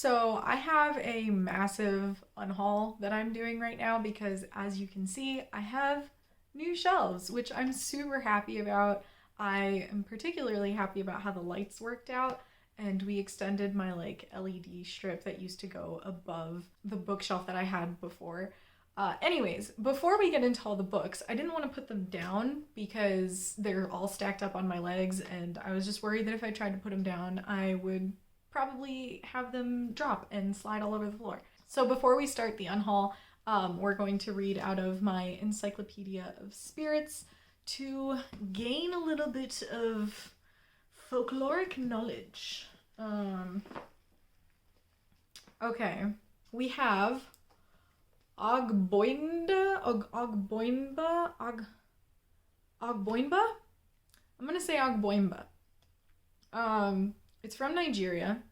So I have a massive unhaul that I'm doing right now because, as you can see, I have new shelves, which I'm super happy about. I am particularly happy about how the lights worked out, and we extended my like LED strip that used to go above the bookshelf that I had before. Anyways, before we get into all the books, I didn't want to put them down because they're all stacked up on my legs, and I was just worried that if I tried to put them down, I would probably have them drop and slide all over the floor. So before we start the unhaul, we're going to read out of my Encyclopedia of Spirits to gain a little bit of folkloric knowledge. Okay, we have Ogboenba. I'm gonna say Ogboenba. It's from Nigeria,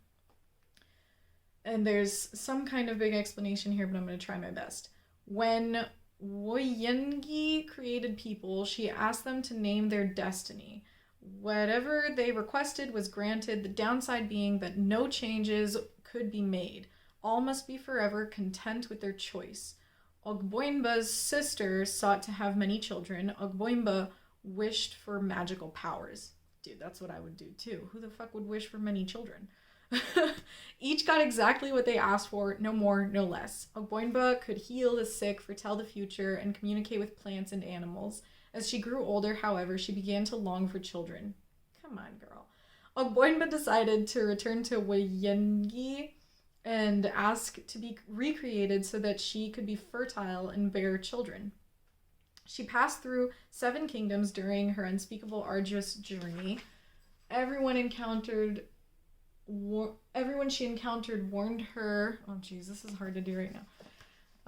and there's some kind of big explanation here, but I'm gonna try my best. When Woyengi created people, she asked them to name their destiny. Whatever they requested was granted, the downside being that no changes could be made. All must be forever content with their choice. Ogboenba's sister sought to have many children. Ogboenba wished for magical powers. Dude, that's what I would do too. Who the fuck would wish for many children? Each got exactly what they asked for, no more, no less. Ogboenba could heal the sick, foretell the future, and communicate with plants and animals. As she grew older, however, she began to long for children. Come on, girl. Ogboenba decided to return to Wayengi and ask to be recreated so that she could be fertile and bear children. She passed through 7 kingdoms during her unspeakable arduous journey. Everyone she encountered warned her. Oh, jeez, this is hard to do right now.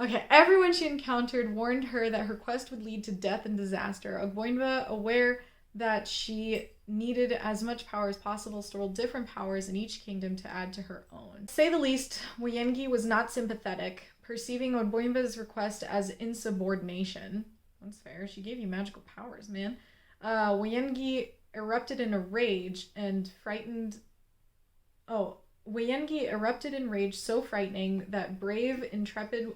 Okay, everyone she encountered warned her that her quest would lead to death and disaster. Ogboenba, aware that she needed as much power as possible, stole different powers in each kingdom to add to her own. To say the least, Wayengi was not sympathetic, perceiving Ogboenba's request as insubordination. That's fair. She gave you magical powers, man. Wayengi erupted in a rage and frightened. Oh, Wayengi erupted in rage so frightening that brave, intrepid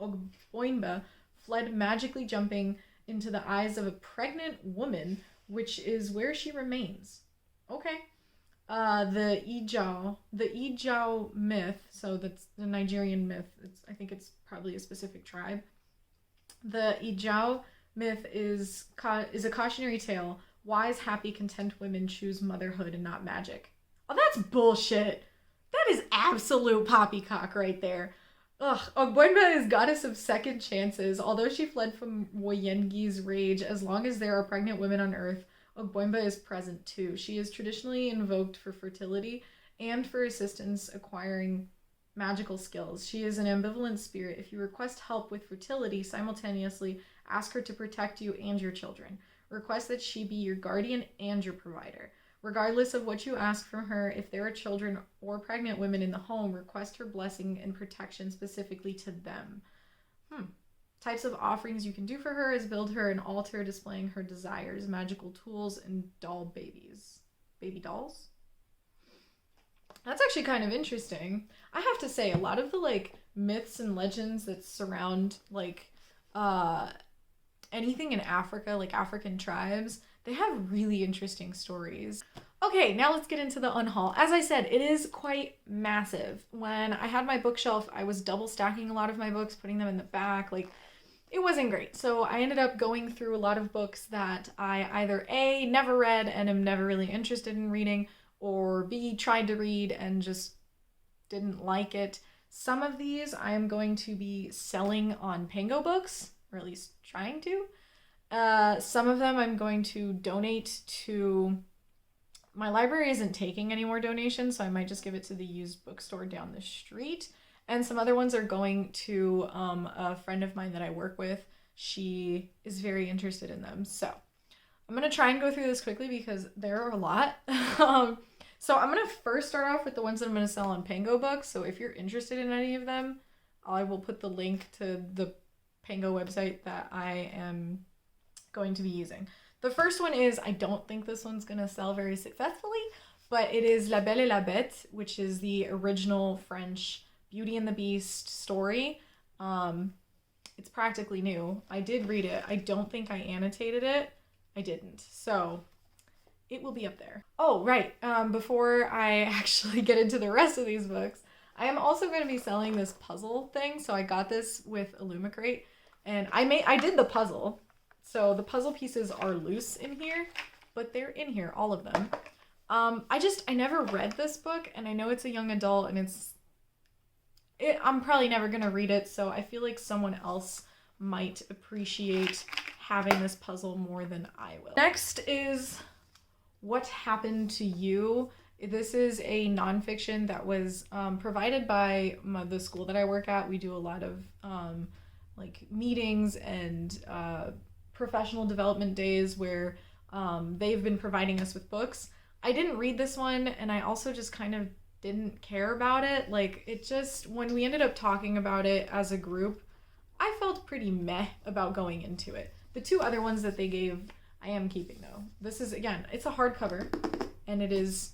Ogboenba fled, magically jumping into the eyes of a pregnant woman, which is where she remains. Okay. The Ijao myth, so that's the Nigerian myth. I think it's probably a specific tribe. The Ijao myth is a cautionary tale. Wise, happy, content women choose motherhood and not magic. Oh, that's bullshit. That is absolute poppycock right there. Ugh, Ogboenba is goddess of second chances. Although she fled from Woyengi's rage, as long as there are pregnant women on Earth, Ogboenba is present too. She is traditionally invoked for fertility and for assistance acquiring magical skills. She is an ambivalent spirit. If you request help with fertility, simultaneously ask her to protect you and your children. Request that she be your guardian and your provider. Regardless of what you ask from her, if there are children or pregnant women in the home, request her blessing and protection specifically to them. Types of offerings you can do for her is build her an altar displaying her desires, magical tools, and doll babies. Baby dolls? That's actually kind of interesting. I have to say, a lot of the like myths and legends that surround like anything in Africa, like African tribes, they have really interesting stories. Okay, now let's get into the unhaul. As I said, it is quite massive. When I had my bookshelf, I was double stacking a lot of my books, putting them in the back. Like, it wasn't great. So I ended up going through a lot of books that I either A, never read and am never really interested in reading, or B, tried to read and just didn't like it. Some of these I am going to be selling on Pango Books, or at least trying to. Some of them I'm going to donate to. My library isn't taking any more donations, so I might just give it to the used bookstore down the street. And some other ones are going to a friend of mine that I work with. She is very interested in them. So I'm going to try and go through this quickly because there are a lot. So I'm going to first start off with the ones that I'm going to sell on Pango Books. So if you're interested in any of them, I will put the link to the Pango website that I am going to be using. The first one is, I don't think this one's going to sell very successfully, but it is La Belle et la Bête, which is the original French Beauty and the Beast story. It's practically new. I did read it. I don't think I annotated it. I didn't. So it will be up there. Oh, right. Before I actually get into the rest of these books, I am also going to be selling this puzzle thing. So I got this with Illumicrate, and I did the puzzle. So the puzzle pieces are loose in here, but they're in here, all of them. I never read this book, and I know it's a young adult, and I'm probably never going to read it, so I feel like someone else might appreciate having this puzzle more than I will. Next is What Happened to You. This is a nonfiction that was provided by the school that I work at. We do a lot of like meetings and professional development days where they've been providing us with books. I didn't read this one, and I also just kind of didn't care about it. Like, it just, when we ended up talking about it as a group, I felt pretty meh about going into it. The two other ones that they gave, I am keeping though. This is, again, it's a hardcover, and it is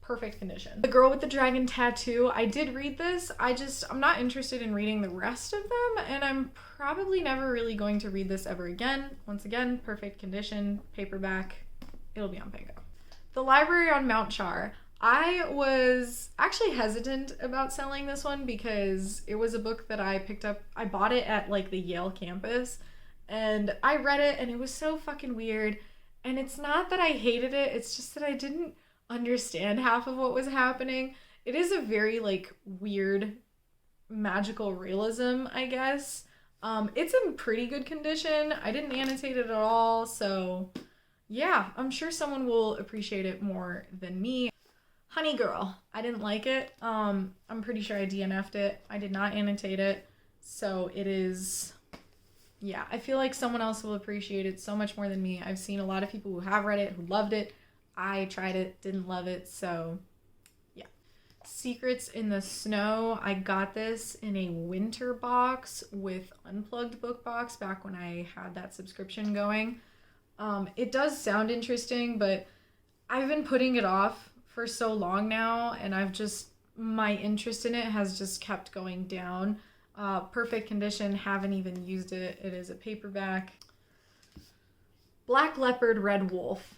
perfect condition. The Girl with the Dragon Tattoo, I did read this. I'm not interested in reading the rest of them, and I'm probably never really going to read this ever again. Once again, perfect condition, paperback. It'll be on Pango. The Library on Mount Char. I was actually hesitant about selling this one because it was a book that I picked up. I bought it at like the Yale campus, and I read it, and it was so fucking weird. And it's not that I hated it, it's just that I didn't understand half of what was happening. It is a very like weird magical realism, I guess. It's in pretty good condition. I didn't annotate it at all, so yeah, I'm sure someone will appreciate it more than me. Honey Girl, I didn't like it. I'm pretty sure I DNF'd it. I did not annotate it, so it is, yeah, I feel like someone else will appreciate it so much more than me. I've seen a lot of people who have read it, who loved it. I tried it, didn't love it, so yeah. Secrets in the Snow. I got this in a winter box with Unplugged book box back when I had that subscription going. It does sound interesting, but I've been putting it off for so long now, and my interest in it has just kept going down. Perfect condition, haven't even used it. It is a paperback. Black Leopard, Red Wolf.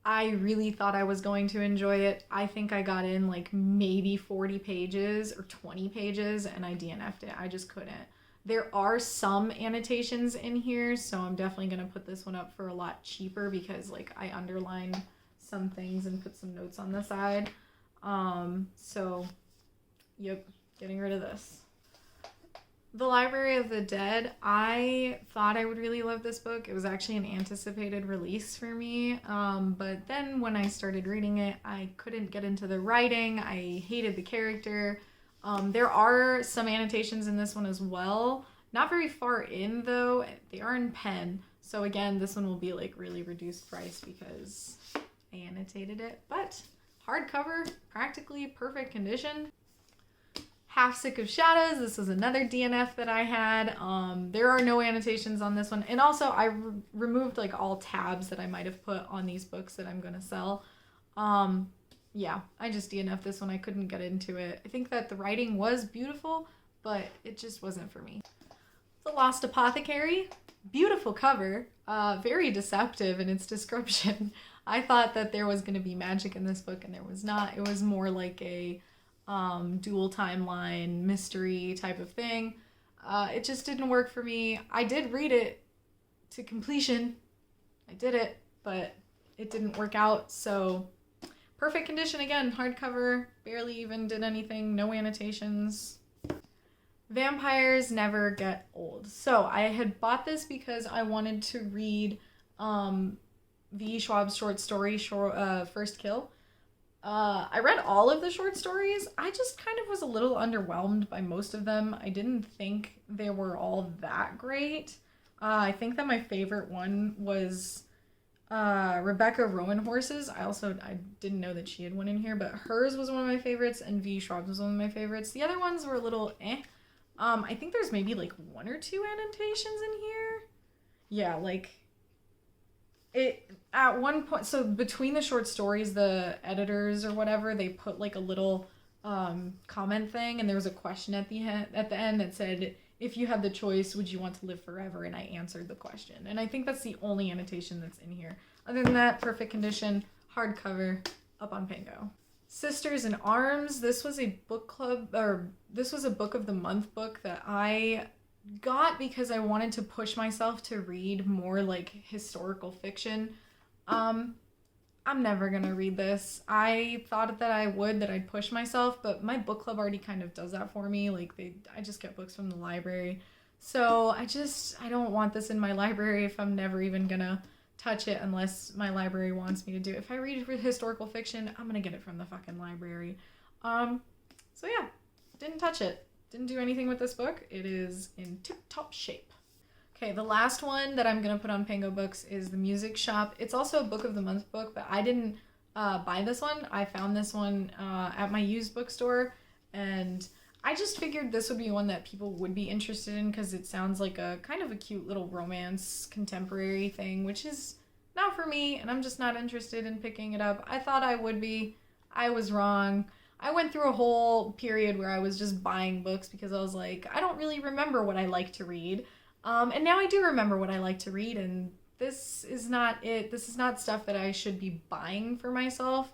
I really thought I was going to enjoy it. I think I got in like maybe 40 pages or 20 pages, and I DNF'd it. I just couldn't. There are some annotations in here, so I'm definitely going to put this one up for a lot cheaper because like I underlined some things and put some notes on the side. So yep, getting rid of this. The Library of the Dead. I thought I would really love this book. It was actually an anticipated release for me, but then when I started reading it, I couldn't get into the writing. I hated the character. There are some annotations in this one as well. Not very far in though. They are in pen. So again, this one will be like really reduced price because I annotated it. But hardcover, practically perfect condition. Half Sick of Shadows. This was another DNF that I had. There are no annotations on this one. And also I removed like all tabs that I might have put on these books that I'm going to sell. Yeah, I just DNF'd this one. I couldn't get into it. I think that the writing was beautiful, but it just wasn't for me. The Lost Apothecary. Beautiful cover. Very deceptive in its description. I thought that there was going to be magic in this book, and there was not. It was more like a dual timeline mystery type of thing. It just didn't work for me. I did read it to completion. I did it, but it didn't work out. So perfect condition again, hardcover, barely even did anything, no annotations. Vampires Never Get Old. So I had bought this because I wanted to read V. Schwab's short story, First Kill. I read all of the short stories. I just kind of was a little underwhelmed by most of them. I didn't think they were all that great. I think that my favorite one was Rebecca Rowan Horses. I didn't know that she had one in here, but hers was one of my favorites, and V. Schwab's was one of my favorites. The other ones were a little eh. I think there's maybe like one or two annotations in here. Yeah, like it at one point, so between the short stories, the editors or whatever, they put like a little comment thing, and there was a question at the end that said, if you had the choice, would you want to live forever? And I answered the question, and I think that's the only annotation that's in here. Other than that, perfect condition, hardcover, up on Pango. Sisters in Arms. This was a book club, or this was a book of the month book that I got because I wanted to push myself to read more like historical fiction. I'm never gonna read this. I thought that I'd push myself, but my book club already kind of does that for me. Like I just get books from the library. So I don't want this in my library if I'm never even gonna touch it unless my library wants me to do it. If I read historical fiction, I'm gonna get it from the fucking library. So yeah, didn't touch it. Didn't do anything with this book. It is in tip-top shape. Okay, the last one that I'm going to put on Pango Books is The Music Shop. It's also a book of the month book, but I didn't buy this one. I found this one at my used bookstore, and I just figured this would be one that people would be interested in because it sounds like a kind of a cute little romance contemporary thing, which is not for me, and I'm just not interested in picking it up. I thought I would be. I was wrong. I went through a whole period where I was just buying books because I was like, I don't really remember what I like to read. And now I do remember what I like to read, and this is not it. This is not stuff that I should be buying for myself.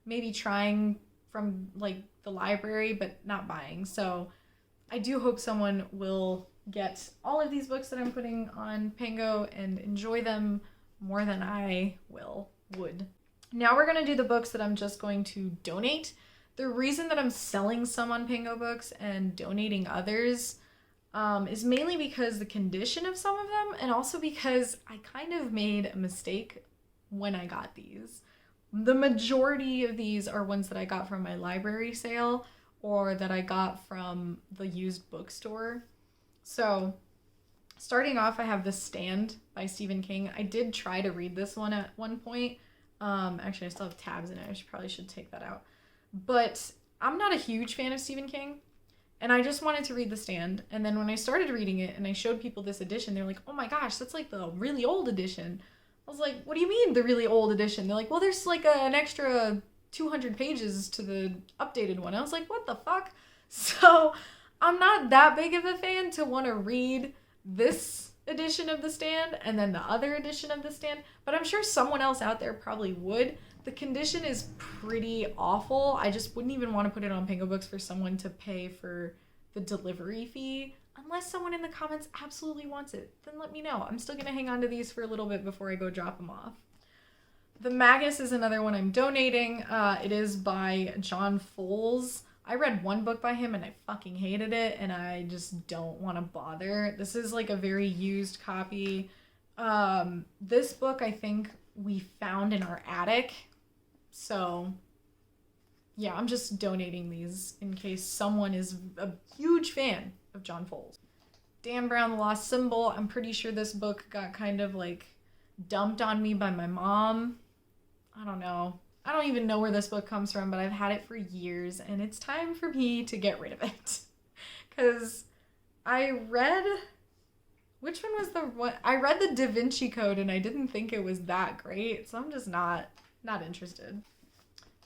Maybe trying from like the library, but not buying. So I do hope someone will get all of these books that I'm putting on Pango and enjoy them more than I would. Now we're going to do the books that I'm just going to donate. The reason that I'm selling some on Pango Books and donating others is mainly because the condition of some of them, and also because I kind of made a mistake when I got these. The majority of these are ones that I got from my library sale or that I got from the used bookstore. So starting off, I have The Stand by Stephen King. I did try to read this one at one point. Actually, I still have tabs in it. I probably should take that out. But I'm not a huge fan of Stephen King. And I just wanted to read The Stand. And then when I started reading it and I showed people this edition, they were like, oh my gosh, that's like the really old edition. I was like, what do you mean the really old edition? They're like, well, there's like an extra 200 pages to the updated one. I was like, what the fuck? So I'm not that big of a fan to want to read this edition of The Stand and then the other edition of The Stand. But I'm sure someone else out there probably would. The condition is pretty awful. I just wouldn't even want to put it on Pango Books for someone to pay for the delivery fee. Unless someone in the comments absolutely wants it, then let me know. I'm still going to hang on to these for a little bit before I go drop them off. The Magus is another one I'm donating. It is by John Fowles. I read one book by him and I fucking hated it, and I just don't want to bother. This is like a very used copy. This book I think we found in our attic. So, yeah, I'm just donating these in case someone is a huge fan of John Fowles. Dan Brown, The Lost Symbol. I'm pretty sure this book got kind of like dumped on me by my mom. I don't know. I don't even know where this book comes from, but I've had it for years and it's time for me to get rid of it. Because I read... Which one was the one? I read the Da Vinci Code and I didn't think it was that great, so I'm just not interested.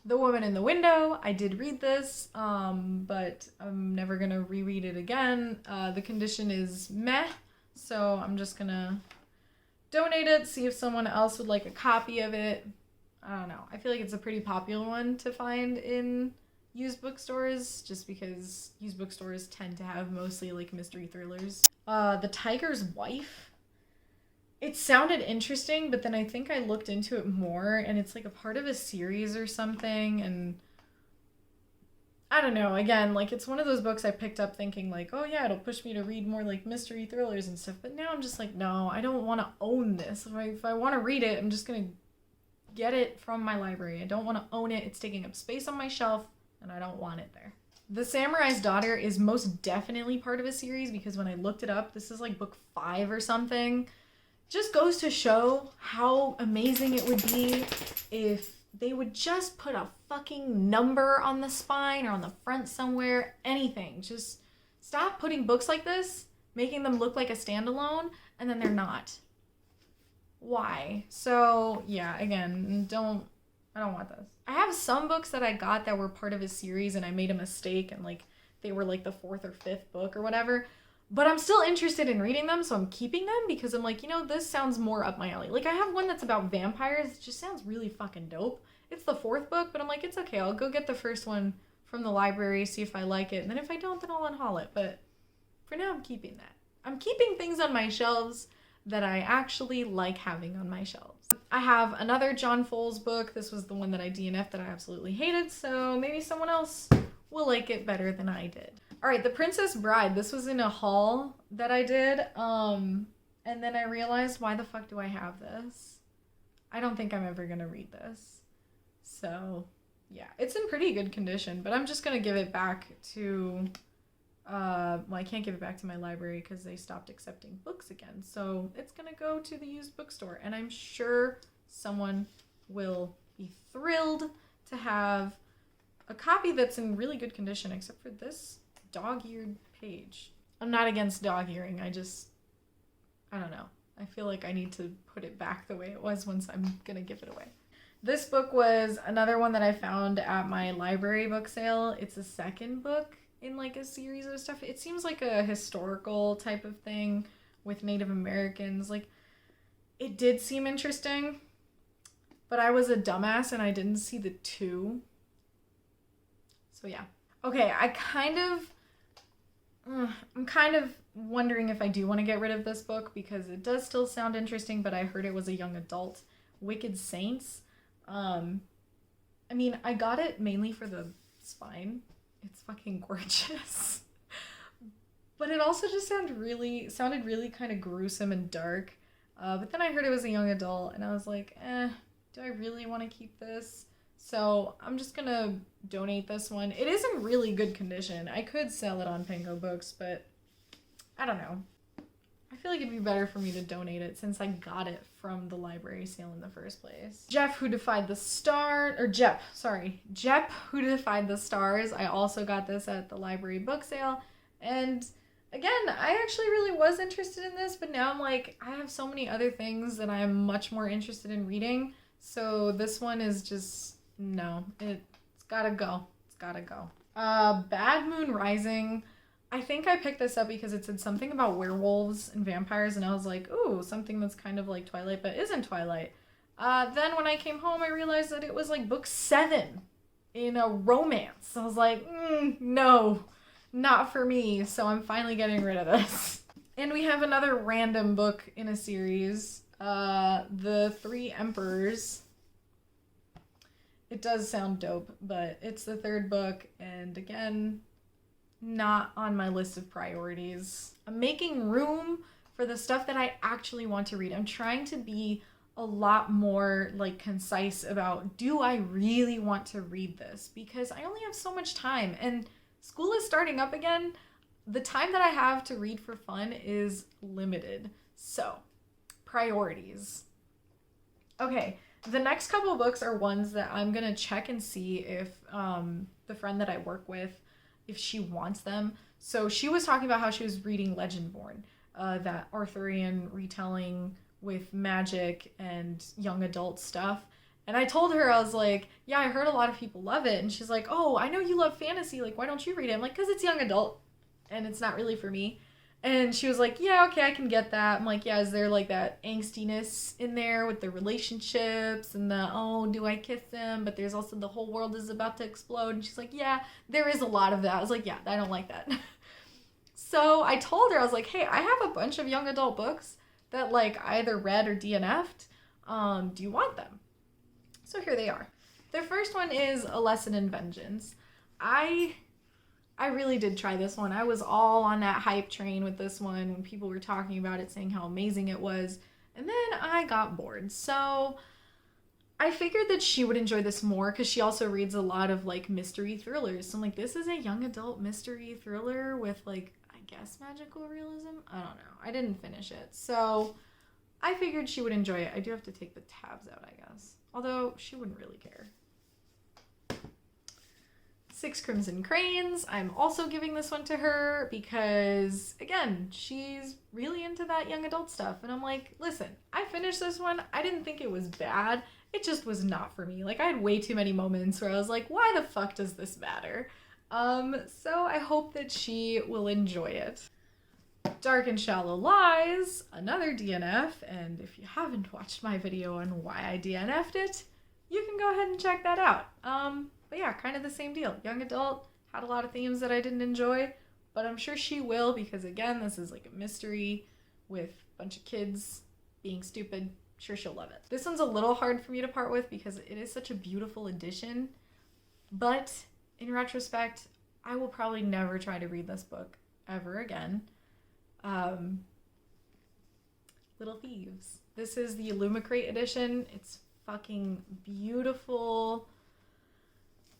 The Woman in the Window. I did read this, but I'm never gonna reread it again. The condition is meh, so I'm just gonna donate it, see if someone else would like a copy of it. I don't know. I feel like it's a pretty popular one to find in used bookstores, just because used bookstores tend to have mostly like mystery thrillers. The Tiger's Wife. It sounded interesting, but then I think I looked into it more and it's like a part of a series or something, and I don't know. Again, like it's one of those books I picked up thinking like, oh yeah, it'll push me to read more like mystery thrillers and stuff, but now I'm just like, no, I don't want to own this. If I want to read it, I'm just going to get it from my library. I don't want to own it. It's taking up space on my shelf and I don't want it there. The Samurai's Daughter is most definitely part of a series because when I looked it up, this is like book 5 or something. Just goes to show how amazing it would be if they would just put a fucking number on the spine or on the front somewhere, anything. Just stop putting books like this, making them look like a standalone, and then they're not. why? So yeah, again, I don't want this. I have some books that I got that were part of a series and I made a mistake and like they were like the 4th or 5th book or whatever. But I'm still interested in reading them, so I'm keeping them because I'm like, you know, this sounds more up my alley. Like I have one that's about vampires. It just sounds really fucking dope. It's the 4th book, but I'm like, it's okay. I'll go get the first one from the library, see if I like it. And then if I don't, then I'll unhaul it. But for now, I'm keeping that. I'm keeping things on my shelves that I actually like having on my shelves. I have another John Fowles book. This was the one that I DNF'd that I absolutely hated, so maybe someone else will like it better than I did. All right, The Princess Bride. This was in a haul that I did, and then I realized, why the fuck do I have this? I don't think I'm ever gonna read this. So, yeah, it's in pretty good condition, but I'm just gonna give it back to well, I can't give it back to my library because they stopped accepting books again. So it's going to go to the used bookstore. And I'm sure someone will be thrilled to have a copy that's in really good condition, except for this dog-eared page. I'm not against dog-earing. I don't know. I feel like I need to put it back the way it was once I'm going to give it away. This book was another one that I found at my library book sale. It's a second book in like a series of stuff. It seems like a historical type of thing with Native Americans. Like, it did seem interesting, but I was a dumbass and I didn't see the 2. So yeah. Okay, I'm kind of wondering if I do want to get rid of this book because it does still sound interesting, but I heard it was a young adult. Wicked Saints. I mean, I got it mainly for the spine. It's fucking gorgeous. But it also just sounded really kind of gruesome and dark. But then I heard it was a young adult and I was like, do I really want to keep this? So I'm just gonna donate this one. It is in really good condition. I could sell it on Pengo Books, but I don't know. I feel like it'd be better for me to donate it since I got it from the library sale in the first place. Jep, Who Defied the Stars. I also got this at the library book sale. And again, I actually really was interested in this, but now I'm like, I have so many other things that I'm much more interested in reading. So this one is just, no, it's gotta go. It's gotta go. Bad Moon Rising. I think I picked this up because it said something about werewolves and vampires, and I was like, ooh, something that's kind of like Twilight, but isn't Twilight. Then when I came home, I realized that it was like book 7 in a romance. I was like, no, not for me. So I'm finally getting rid of this. And we have another random book in a series, The Three Emperors. It does sound dope, but it's the 3rd book, and again, not on my list of priorities. I'm making room for the stuff that I actually want to read. I'm trying to be a lot more like concise about, do I really want to read this? Because I only have so much time and school is starting up again. The time that I have to read for fun is limited. So, priorities. Okay, the next couple of books are ones that I'm gonna check and see if the friend that I work with, if she wants them. So she was talking about how she was reading Legendborn, that Arthurian retelling with magic and young adult stuff. And I told her, I was like, yeah, I heard a lot of people love it. And she's like, oh, I know you love fantasy. Like, why don't you read it? I'm like, because it's young adult and it's not really for me. And she was like, yeah, okay, I can get that. I'm like, yeah, is there like that angstiness in there with the relationships and the, oh, do I kiss him? But there's also the whole world is about to explode. And she's like, yeah, there is a lot of that. I was like, yeah, I don't like that. So I told her, I was like, hey, I have a bunch of young adult books that like I either read or DNF'd. Do you want them? So here they are. The first one is A Lesson in Vengeance. I really did try this one. I was all on that hype train with this one when people were talking about it, saying how amazing it was. And then I got bored. So I figured that she would enjoy this more because she also reads a lot of like mystery thrillers. So I'm like, this is a young adult mystery thriller with like, I guess magical realism? I don't know. I didn't finish it. So I figured she would enjoy it. I do have to take the tabs out, I guess. Although she wouldn't really care. Six Crimson Cranes. I'm also giving this one to her because, again, she's really into that young adult stuff. And I'm like, listen, I finished this one. I didn't think it was bad. It just was not for me. Like, I had way too many moments where I was like, why the fuck does this matter? So I hope that she will enjoy it. Dark and Shallow Lies, another DNF. And if you haven't watched my video on why I DNF'd it, you can go ahead and check that out. But yeah, kind of the same deal. Young adult, had a lot of themes that I didn't enjoy, but I'm sure she will because, again, this is like a mystery with a bunch of kids being stupid. Sure, she'll love it. This one's a little hard for me to part with because it is such a beautiful addition, but in retrospect, I will probably never try to read this book ever again. Little Thieves. This is the Illumicrate edition. It's fucking beautiful.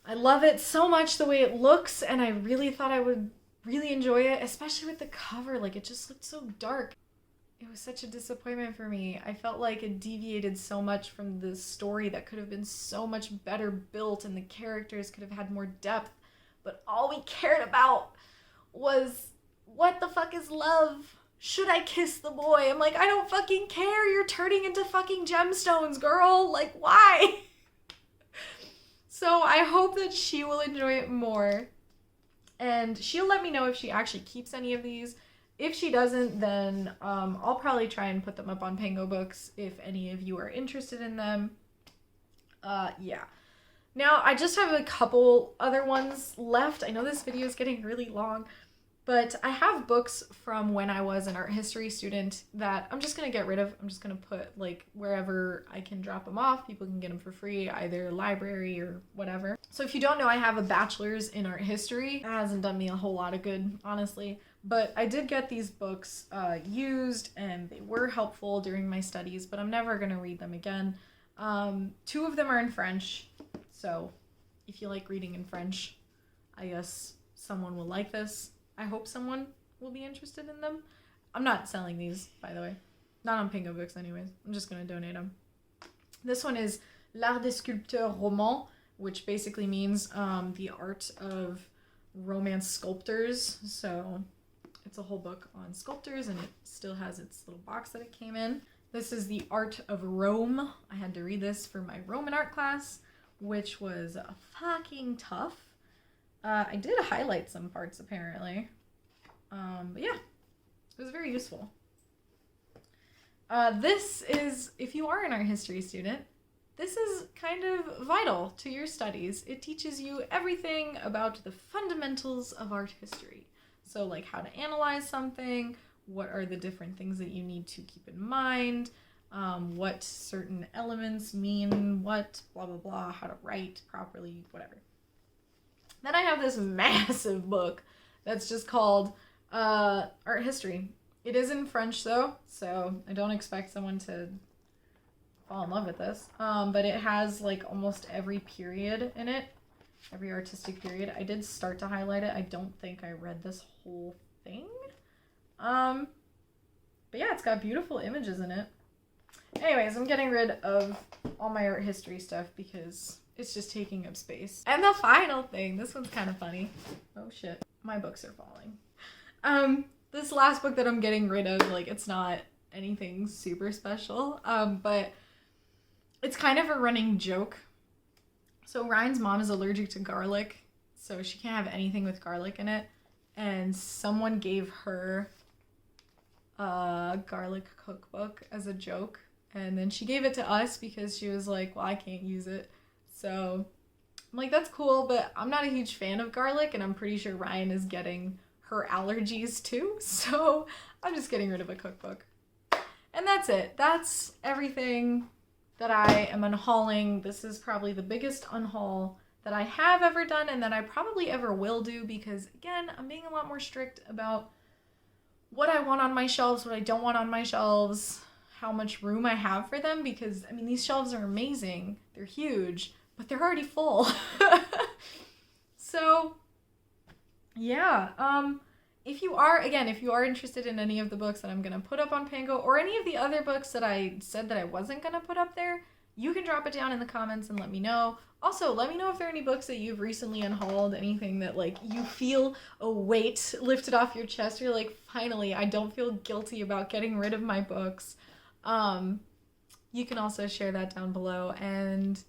I love it so much the way it looks, and I really thought I would really enjoy it, especially with the cover. Like, it just looked so dark. It was such a disappointment for me. I felt like it deviated so much from the story that could have been so much better built, and the characters could have had more depth, but all we cared about was, what the fuck is love? Should I kiss the boy? I'm like, I don't fucking care. You're turning into fucking gemstones, girl. Like, why? So I hope that she will enjoy it more. And she'll let me know if she actually keeps any of these. If she doesn't, then I'll probably try and put them up on Pango Books if any of you are interested in them. Yeah. Now, I just have a couple other ones left. I know this video is getting really long, but I have books from when I was an art history student that I'm just going to get rid of. I'm just going to put, like, wherever I can drop them off. People can get them for free, either library or whatever. So if you don't know, I have a bachelor's in art history. That hasn't done me a whole lot of good, honestly. But I did get these books used, and they were helpful during my studies, but I'm never going to read them again. Two of them are in French, so if you like reading in French, I guess someone will like this. I hope someone will be interested in them. I'm not selling these, by the way. Not on Pango Books anyways. I'm just going to donate them. This one is L'Art des Sculpteurs Romans, which basically means the art of Romance sculptors. So it's a whole book on sculptors, and it still has its little box that it came in. This is The Art of Rome. I had to read this for my Roman art class, which was fucking tough. I did highlight some parts, apparently. But yeah, it was very useful. This is, if you are an art history student, this is kind of vital to your studies. It teaches you everything about the fundamentals of art history. So, like, how to analyze something, what are the different things that you need to keep in mind, what certain elements mean what, blah, blah, blah, how to write properly, whatever. Then I have this massive book that's just called Art History. It is in French, though, so I don't expect someone to fall in love with this. But it has, like, almost every period in it, every artistic period. I did start to highlight it. I don't think I read this whole thing. But yeah, it's got beautiful images in it. Anyways, I'm getting rid of all my art history stuff because it's just taking up space. And the final thing, this one's kind of funny. Oh shit, my books are falling. This last book that I'm getting rid of, like, it's not anything super special, but it's kind of a running joke. So Ryan's mom is allergic to garlic, so she can't have anything with garlic in it. And someone gave her a garlic cookbook as a joke. And then she gave it to us because she was like, well, I can't use it. So I'm like, that's cool, but I'm not a huge fan of garlic, and I'm pretty sure Ryan is getting her allergies too. So I'm just getting rid of a cookbook. And that's it. That's everything that I am unhauling. This is probably the biggest unhaul that I have ever done and that I probably ever will do because, again, I'm being a lot more strict about what I want on my shelves, what I don't want on my shelves, how much room I have for them, because, I mean, these shelves are amazing. They're huge, but they're already full. So, yeah. If you are interested in any of the books that I'm going to put up on Pango or any of the other books that I said that I wasn't going to put up there, you can drop it down in the comments and let me know. Also, let me know if there are any books that you've recently unhauled, anything that like you feel a weight lifted off your chest. You're like, finally, I don't feel guilty about getting rid of my books. You can also share that down below. And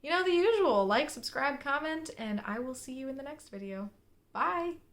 you know, the usual, like, subscribe, comment, and I will see you in the next video. Bye!